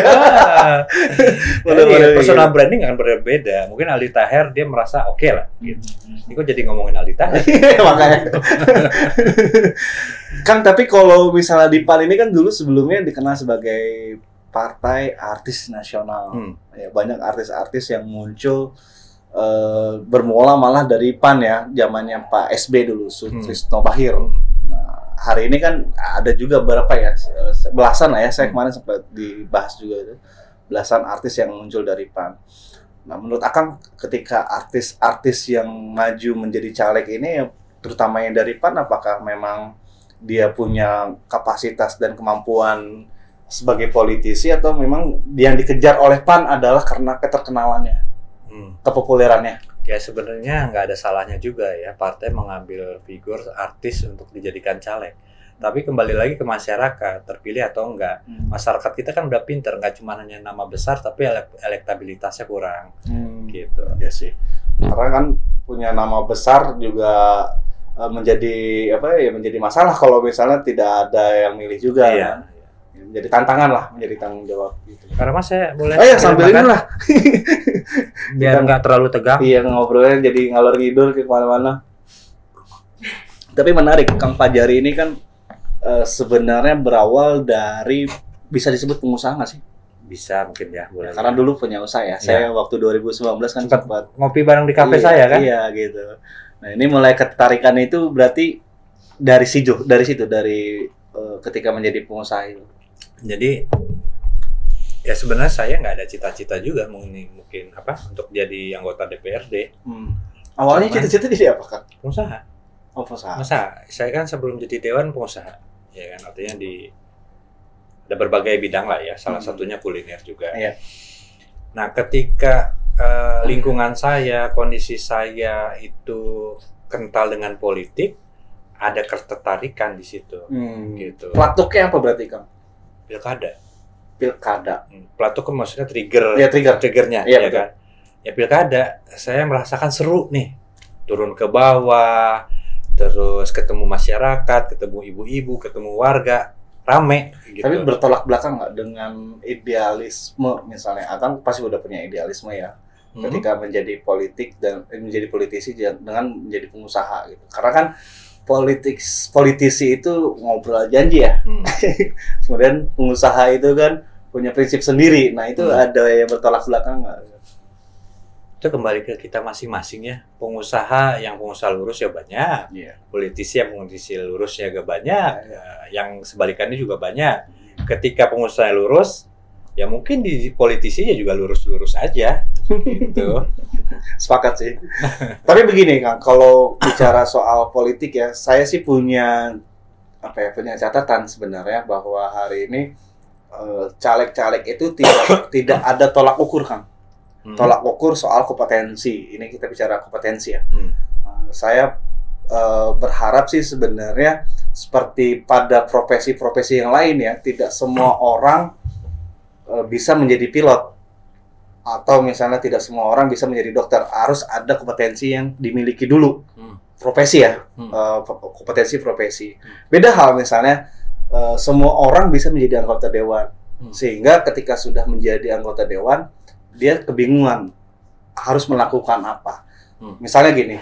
Personal branding akan berbeda. Mungkin Aldi Taher dia merasa oke lah gitu. Ini kok jadi ngomongin Aldi Taher. Makanya. Kan tapi kalau misalnya di PAN ini kan dulu sebelumnya dikenal sebagai partai artis nasional. Ya, banyak artis-artis yang muncul bermula malah dari PAN ya, zamannya Pak SB dulu, Sutrisno Bachir. Nah, hari ini kan ada juga berapa ya, belasan lah ya, saya kemarin sempat dibahas juga itu, belasan artis yang muncul dari PAN. Nah, menurut Akang ketika artis-artis yang maju menjadi caleg ini, terutama yang dari PAN, apakah memang dia punya kapasitas dan kemampuan sebagai politisi atau memang yang dikejar oleh PAN adalah karena keterkenalannya? Kepopulerannya? Ya sebenarnya nggak ada salahnya juga ya partai mengambil figur artis untuk dijadikan caleg. Tapi kembali lagi ke masyarakat, terpilih atau enggak. Masyarakat kita kan udah pinter, nggak cuma hanya nama besar, tapi elektabilitasnya kurang. Gitu. Ya sih. Karena kan punya nama besar juga menjadi menjadi masalah kalau misalnya tidak ada yang milih juga. Iya. Menjadi tantangan lah, menjadi tanggung jawab gitu. Karena Mas saya boleh sambil ini lah. Biar nggak terlalu tegang. Iya, ngobrolnya jadi ngalor ngidul ke kemana-mana. Tapi menarik, Kang Fajari ini kan sebenarnya berawal dari, bisa disebut pengusaha nggak sih? Bisa mungkin ya, boleh. Karena dulu punya usaha ya. Saya waktu 2019 kan sempat ngopi bareng di kafe saya kan? Iya gitu. Nah ini mulai ketertarikan itu berarti dari situ, ketika menjadi pengusaha itu. Jadi ya sebenarnya saya nggak ada cita-cita juga mungkin untuk jadi anggota DPRD. Awalnya cita-cita jadi apa Kak? Pengusaha. Oh, pengusaha. Saya kan sebelum jadi dewan pengusaha, ya kan, artinya ada berbagai bidang lah ya, salah satunya kuliner juga. Iya. Nah, ketika lingkungan saya, kondisi saya itu kental dengan politik, ada ketertarikan di situ. Gitu. Pelatuknya apa berarti Kang? Pilkada. Pelatuk kan maksudnya triggernya, ya kan? Ya pilkada, saya merasakan seru nih, turun ke bawah. Terus ketemu masyarakat, ketemu ibu-ibu, ketemu warga, rame gitu. Tapi bertolak belakang nggak dengan idealisme misalnya? Akang pasti udah punya idealisme ya, ketika menjadi politik dan menjadi politisi dengan menjadi pengusaha gitu. Karena kan politisi itu ngobrol janji ya. Kemudian pengusaha itu kan punya prinsip sendiri. Nah itu ada yang bertolak belakang nggak? Itu kembali ke kita masing-masing ya. Pengusaha lurus ya banyak, politisi lurus ya gak banyak, yang sebalikannya juga banyak. Ketika pengusaha lurus, ya mungkin di politisinya juga lurus-lurus aja. Gitu. Sepakat sih. Tapi begini Kang, kalau bicara soal politik ya, saya sih punya catatan sebenarnya bahwa hari ini caleg-caleg itu tidak ada tolak ukur Kang. Tolak ukur soal kompetensi. Ini kita bicara kompetensi ya. Saya berharap sih sebenarnya seperti pada profesi-profesi yang lain ya, tidak semua orang bisa menjadi pilot, atau misalnya tidak semua orang bisa menjadi dokter. Harus ada kompetensi yang dimiliki dulu. Profesi ya, kompetensi profesi. Beda hal misalnya semua orang bisa menjadi anggota dewan. Sehingga ketika sudah menjadi anggota dewan, dia kebingungan harus melakukan apa. Misalnya gini,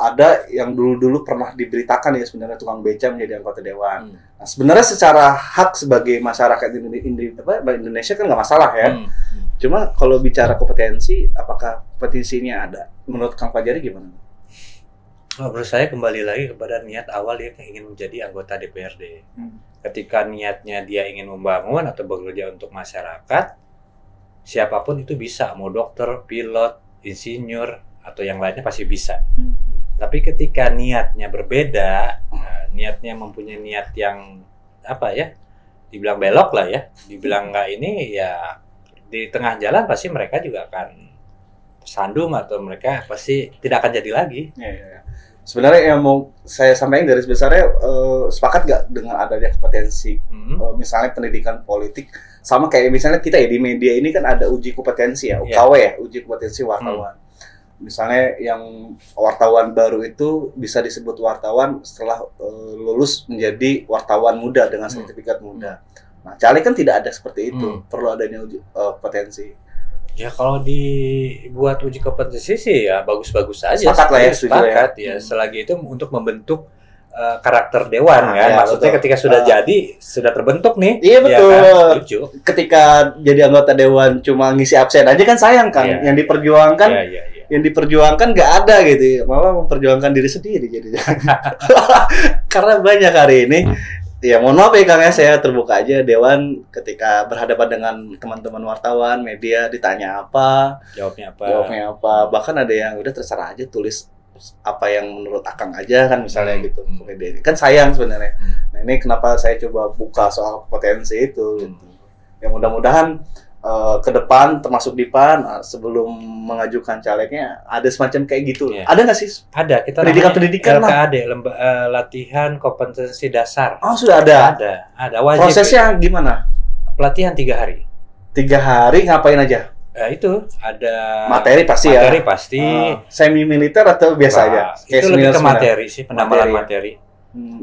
ada yang dulu pernah diberitakan ya sebenarnya tukang beca menjadi anggota dewan. Nah, sebenarnya secara hak sebagai masyarakat Indonesia kan nggak masalah ya. Cuma kalau bicara kompetensi, apakah kompetensinya ada? Menurut Kang Fajari gimana? Menurut saya kembali lagi kepada niat awal dia ingin menjadi anggota DPRD. Ketika niatnya dia ingin membangun atau bekerja untuk masyarakat, siapapun itu bisa, mau dokter, pilot, insinyur, atau yang lainnya pasti bisa. Tapi ketika niatnya berbeda, niatnya mempunyai niat yang dibilang belok lah ya, dibilang nggak ini ya, di tengah jalan pasti mereka juga akan tersandung atau mereka pasti tidak akan jadi lagi. Ya. Sebenarnya yang mau saya sampaikan garis besarnya, sepakat nggak dengan adanya kompetensi, misalnya pendidikan politik. Sama kayak misalnya kita ya di media ini kan ada uji kompetensi ya, UKW ya, uji kompetensi wartawan. Misalnya yang wartawan baru itu bisa disebut wartawan setelah lulus menjadi wartawan muda dengan sertifikat muda. Nah, caleg kan tidak ada seperti itu, perlu adanya uji kompetensi. Ya kalau dibuat uji kompetensi sih ya bagus-bagus aja. Sepakat lah ya, sepakat ya. Selagi itu untuk membentuk karakter dewan kan, ya, maksudnya betul. Ketika sudah sudah terbentuk nih. Iya betul. Ya kan? Ketika jadi anggota dewan cuma ngisi absen aja kan sayang kan. Ya. Yang diperjuangkan nggak ada gitu, malah memperjuangkan diri sendiri jadinya. Karena banyak hari ini. Ya mohon maaf ya Kang ya, saya terbuka aja dewan ketika berhadapan dengan teman-teman wartawan, media ditanya apa, jawabnya apa. Bahkan ada yang udah terserah aja tulis apa yang menurut Akang aja kan misalnya gitu. Kan sayang sebenarnya. Nah ini kenapa saya coba buka soal kompetensi itu gitu. Ya mudah-mudahan ke depan, termasuk Dipan sebelum mengajukan calegnya, ada semacam kayak gitu. Iya. Ada nggak sih? Ada. Kita pendidikan lah. LKAD, latihan kompetensi dasar. Oh, sudah ada. Ada. Wajib. Prosesnya gimana? Pelatihan 3 hari. 3 hari ngapain aja? Itu ada materi pasti ya. Materi pasti. Semi militer atau biasa aja? Itu lebih ke materi sih, penambalan materi.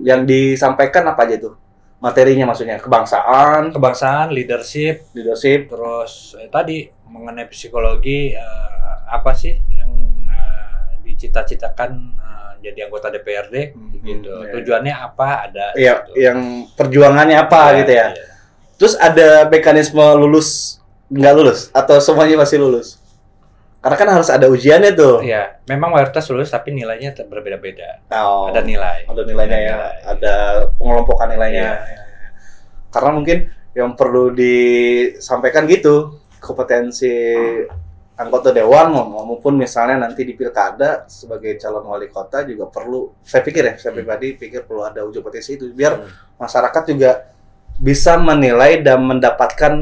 Yang disampaikan apa aja tuh? Materinya maksudnya kebangsaan, leadership, terus tadi mengenai psikologi apa sih yang dicita-citakan jadi anggota DPRD gitu. Tujuannya apa ada iya, gitu. Yang perjuangannya apa gitu ya. Iya. Terus ada mekanisme lulus nggak lulus atau semuanya pasti lulus? Karena kan harus ada ujiannya tuh. Iya, memang mayoritas lulus tapi nilainya berbeda-beda. Oh, ada nilai. Ada nilainya ya. Ada pengelompokan nilainya. Iya. Karena mungkin yang perlu disampaikan gitu, kompetensi anggota dewan maupun misalnya nanti di pilkada sebagai calon wali kota juga perlu. Saya pikir ya, saya pribadi pikir perlu ada uji potensi itu biar masyarakat juga bisa menilai dan mendapatkan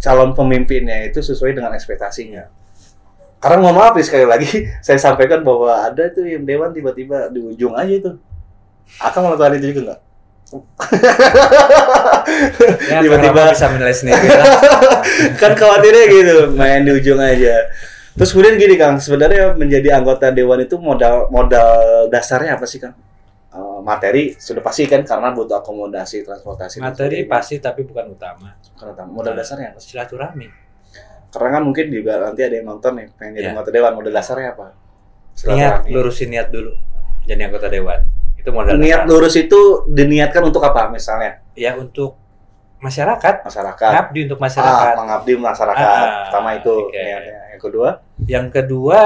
calon pemimpinnya itu sesuai dengan ekspektasinya. Karena mohon maaf sekali lagi saya sampaikan bahwa ada tuh yang dewan tiba-tiba di ujung aja itu. Akan melakukan itu juga nggak? Ya, tiba-tiba bisa menilai sendiri lah. Kan khawatirnya gitu, main di ujung aja. Terus kemudian gini Kang, sebenarnya menjadi anggota dewan itu modal dasarnya apa sih Kang? Materi sudah pasti kan karena butuh akomodasi transportasi. Materi pasti tapi bukan utama. Modal dasarnya apa? Silaturahmi. Karena kan mungkin juga nanti ada yang nonton nih pengen jadi anggota dewan, modal dasarnya apa? Niat, lurusin niat dulu jadi anggota dewan. Itu modal niat dasar. Lurus itu diniatkan untuk apa misalnya? Ya untuk masyarakat. Mengabdi untuk masyarakat. Mengabdi masyarakat. Pertama itu. Yang kedua? Yang kedua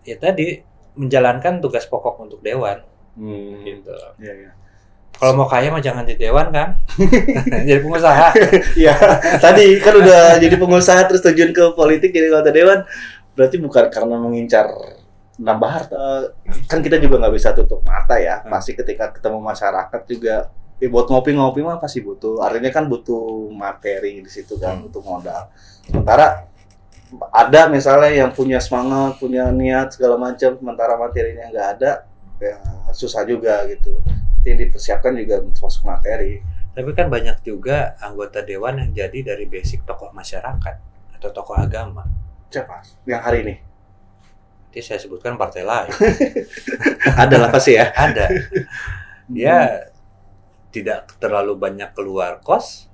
ya tadi menjalankan tugas pokok untuk dewan. Gitu. Iya. Kalau mau kaya mah jangan di dewan kan? Jadi pengusaha. Iya. Tadi kan udah jadi pengusaha terus terjun ke politik jadi anggota dewan. Berarti bukan karena mengincar nambah harta. Kan kita juga nggak bisa tutup mata ya. Pasti ketika ketemu masyarakat juga buat ngopi-ngopi mah pasti butuh. Artinya kan butuh materi di situ kan, butuh modal. Sementara ada misalnya yang punya semangat, punya niat segala macam, sementara materinya nggak ada, ya susah juga gitu. Yang dipersiapkan juga termasuk materi. Tapi kan banyak juga anggota dewan yang jadi dari basic tokoh masyarakat atau tokoh agama. Siapa? Yang hari ini? Nanti saya sebutkan partai lain. Ada lah pasti ya. Ada. Dia tidak terlalu banyak keluar kos,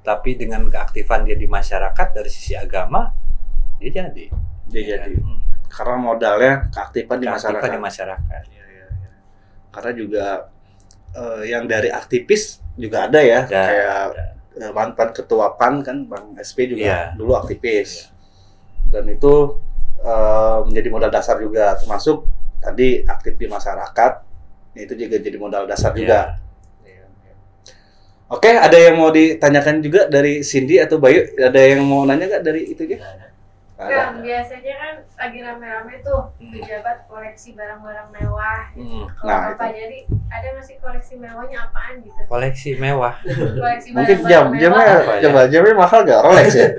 tapi dengan keaktifan dia di masyarakat dari sisi agama, dia jadi. Karena modalnya keaktifan di masyarakat. Ya. Karena juga yang dari aktivis juga ada ya, kayak mantan ketua PAN kan Bang SP juga dulu aktivis. Dan itu menjadi modal dasar juga, termasuk tadi aktif di masyarakat, itu juga jadi modal dasar juga. Oke, ada yang mau ditanyakan juga dari Cindy atau Bayu? Ada yang mau nanya nggak dari itu ya? Kan biasanya kan lagi rame-rame tuh pejabat koleksi barang-barang mewah gitu. Kalau Bapak jadi ada nggak sih koleksi mewahnya apaan gitu? Koleksi mewah. Koleksi mungkin jamnya mahal nggak? Rolex ya?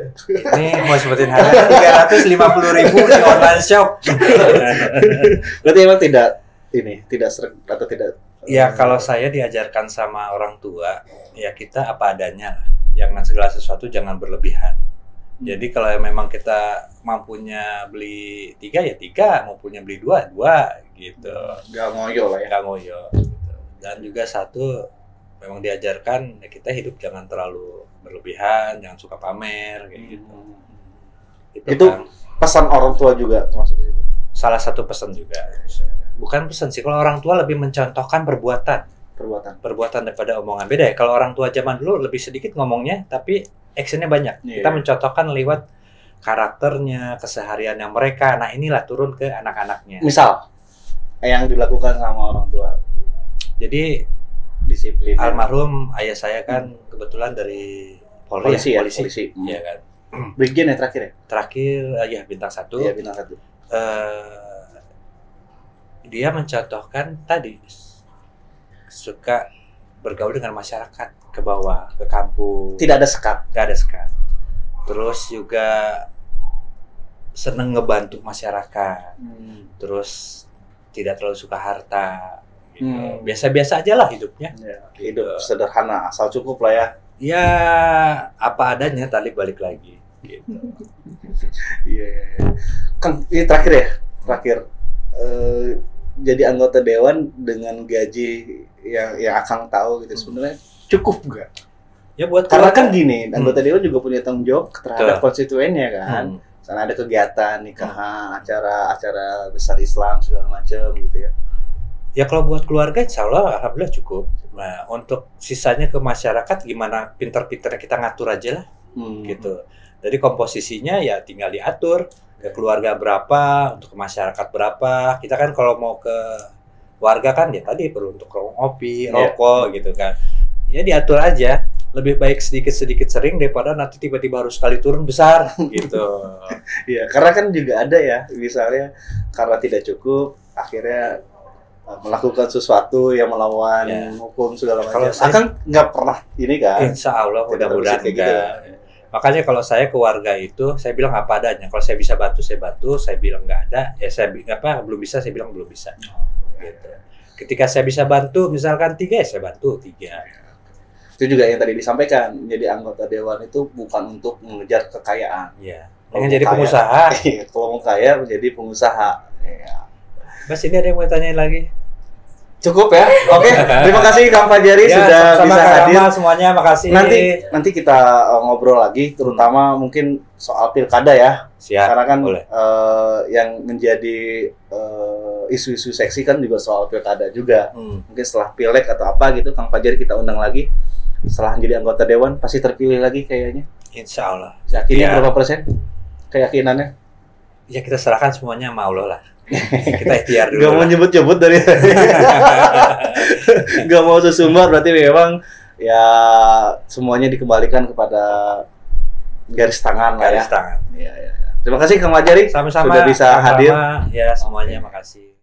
Ini mau sebutin harga 350.000 di online shop. Berarti emang tidak sering atau tidak? Ya kalau saya diajarkan sama orang tua, ya kita apa adanya. Jangan segala sesuatu jangan berlebihan. Jadi kalau memang kita mampunya beli 3 ya 3, mampunya beli 2 gitu. Gak ngoyo lah ya. Gak ngoyo. Gitu. Dan juga satu memang diajarkan ya kita hidup jangan terlalu berlebihan, jangan suka pamer kayak gitu. Itu kan pesan orang tua juga termasuk itu. Salah satu pesan juga. Bukan pesan sih, kalau orang tua lebih mencontohkan perbuatan daripada omongan. Beda ya, kalau orang tua zaman dulu lebih sedikit ngomongnya tapi actionnya banyak. Kita mencontohkan lewat karakternya, kesehariannya mereka. Nah inilah turun ke anak-anaknya. Misal yang dilakukan sama orang tua. Jadi disiplin. Almarhum ayah saya kan kebetulan dari polisi. Iya kan. Brigjen ya terakhir ya? Terakhir ya bintang 1. Iya bintang 1. Dia mencontohkan tadi suka bergaul dengan masyarakat, ke bawah, ke kampung. Tidak ada sekat. terus juga seneng ngebantu masyarakat, terus tidak terlalu suka harta, gitu. Biasa-biasa aja lah hidupnya. Ya, hidup sederhana, asal cukup lah ya. Ya apa adanya, tali balik lagi. Gitu. Iya. Kang, ini terakhir ya, jadi anggota dewan dengan gaji yang Akang tahu gitu sebenarnya cukup nggak? Ya buat karena kan gini, anggota dewan juga punya tanggung jawab terhadap konstituennya kan. Karena ada kegiatan nikahan, acara besar Islam segala macam gitu ya. Ya kalau buat keluarga insya Allah alhamdulillah cukup. Nah untuk sisanya ke masyarakat gimana pinter-pinternya kita ngatur aja lah, gitu. Jadi komposisinya ya tinggal diatur. Ke keluarga berapa, untuk ke masyarakat berapa. Kita kan kalau mau ke warga kan ya tadi perlu untuk ngopi, rokok gitu kan. Ya diatur aja. Lebih baik sedikit-sedikit sering daripada nanti tiba-tiba harus sekali turun besar gitu. Iya, karena kan juga ada ya, misalnya karena tidak cukup akhirnya melakukan sesuatu yang melawan hukum segala macam. Akan nggak pernah ini kan? Insya Allah mudah-mudahan enggak. Gitu. Makanya kalau saya ke warga itu, saya bilang apa adanya. Kalau saya bisa bantu, saya bantu. Saya bilang nggak ada, ya saya belum bisa, saya bilang belum bisa. Gitu. Ketika saya bisa bantu, misalkan 3, ya saya bantu 3. Itu juga yang tadi disampaikan. Jadi anggota dewan itu bukan untuk mengejar kekayaan. Iya. Pengen jadi pengusaha. Kalau mau kaya, menjadi pengusaha. Ya. Mas, ini ada yang mau tanyain lagi? Cukup ya. Oke, terima kasih Kang Fajari sudah bisa hadir. Semuanya, makasih. Nanti kita ngobrol lagi, terutama mungkin soal pilkada ya. Siap. Karena kan yang menjadi isu-isu seksi kan juga soal pilkada juga. Mungkin setelah pileg atau apa gitu, Kang Fajari kita undang lagi. Setelah menjadi anggota dewan pasti terpilih lagi kayaknya. Insya Allah. Yakinnya berapa persen? Keyakinannya? Ya kita serahkan semuanya sama Allah lah. Kita ikhtiar dulu. Gak mau nyebut-nyebut dari gak mau sesumbar, berarti memang ya semuanya dikembalikan kepada garis tangan lah ya. Garis tangan. Ya. Terima kasih Kang Fajari Sama-sama sudah bisa hadir. Ya semuanya makasih.